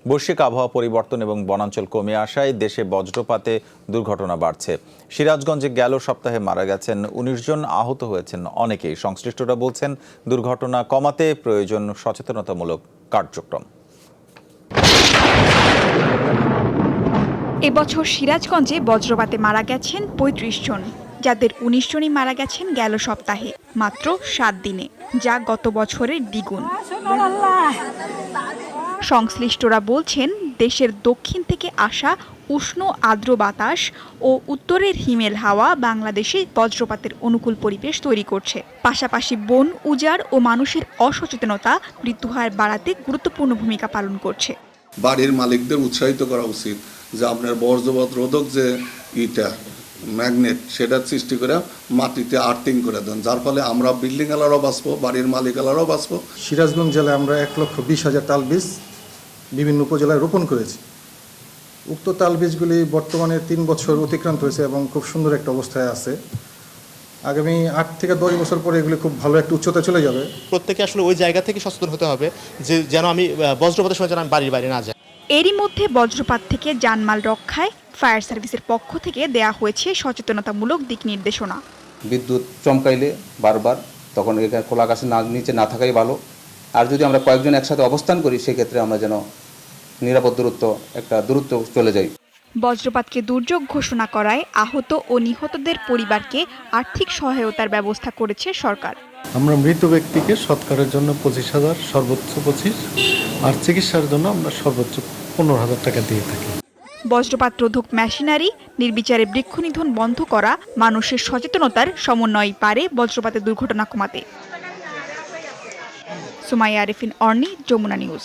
বৈশ্বিক আবহাওয়া পরিবর্তন এবং বনাঞ্চল কমে আসায় দেশে বজ্রপাতে দুর্ঘটনা বাড়ছে। সিরাজগঞ্জে গেল সপ্তাহে মারা গেছেন ১৯ জন, আহত হয়েছেন অনেকেই। সংশ্লিষ্টরা বলছেন, দুর্ঘটনা কমাতে প্রয়োজন সচেতনতামূলক কার্যক্রম। এবছর সিরাজগঞ্জে বজ্রপাতে মারা গেছেন ৩৫ জন, যাদের ১৯ জনই মারা গেছেন গেল সপ্তাহে, মাত্র ৭ দিনে, যা গত বছরের দ্বিগুণ। সংশ্লিষ্টরা বলছেন, দেশের দক্ষিণ থেকে আসা উষ্ণ আর্দ্র বাতাস ও উত্তরের হিমেল হাওয়া বাংলাদেশে বজ্রপাতের অনুকূল পরিবেশ তৈরি করছে। পাশাপাশি বন উজাড় ও মানুষের অসচেতনতা মৃত্যুহার বাড়াতে গুরুত্বপূর্ণ ভূমিকা পালন করছে। বাড়ির মালিকদের উৎসাহিত করা উচিত যে আপনার বজ্রপাত রোধক যে ম্যাগনেট সেটা সৃষ্টি করে মাটিতে আর্থিং করে দেন, যার ফলে আমরা বিল্ডিং এলারও বাঁচবো, বাড়ির মালিক এলারও বাঁচবো। সিরাজগঞ্জ জেলায় আমরা ১,২০,০০০ তাল বীজ বিভিন্ন উপজেলায় রোপণ করেছি। উক্ত তাল বীজগুলি বর্তমানে ৩ বছর অতিক্রান্ত হয়েছে এবং খুব সুন্দর একটা অবস্থায় আছে। আগামী ৮ থেকে ১০ বছর পরে এগুলি খুব ভালো একটা উচ্চতায় চলে যাবে। প্রত্যেকে আসলে ওই জায়গা থেকে সচেতন হতে হবে যে যেন আমি বজ্রপাতের সময় যেন আমি বাড়ির বাইরে না যাই। এরই মধ্যে বজ্রপাত থেকে জানমাল রক্ষায় ফায়ার সার্ভিসের পক্ষ থেকে দেয়া হয়েছে সচেতনতামূলক দিক নির্দেশনা। বিদ্যুৎ চমকাইলে বারবার, তখন এখানে খোলা আকাশের নিচে না থাকাই ভালো। আর যদি আমরা কয়েকজন একসাথে অবস্থান করি, সেক্ষেত্রে আমরা যেন নিরাপদ দূরত্ব চলে যাই। বজ্রপাতকে দুর্যোগ ঘোষণা করায় আহত ও নিহতদের পরিবারকে আর্থিক সহায়তার ব্যবস্থা করেছে সরকার। আমরা মৃত ব্যক্তিকে সৎকারের জন্য ২৫,০০০, সর্বোচ্চ ২৫, আর চিকিৎসার জন্য আমরা সর্বোচ্চ ১৫,০০০ টাকা দিয়ে থাকি। বজ্রপাত রোধক মেশিনারি, নির্বিচারে বৃক্ষনিধন বন্ধ করা, মানুষের সচেতনতার সমন্বয় পারে বজ্রপাতের দুর্ঘটনা কমাতে। সুমাইয়া আরিফিন, অর্নি, যমুনা নিউজ।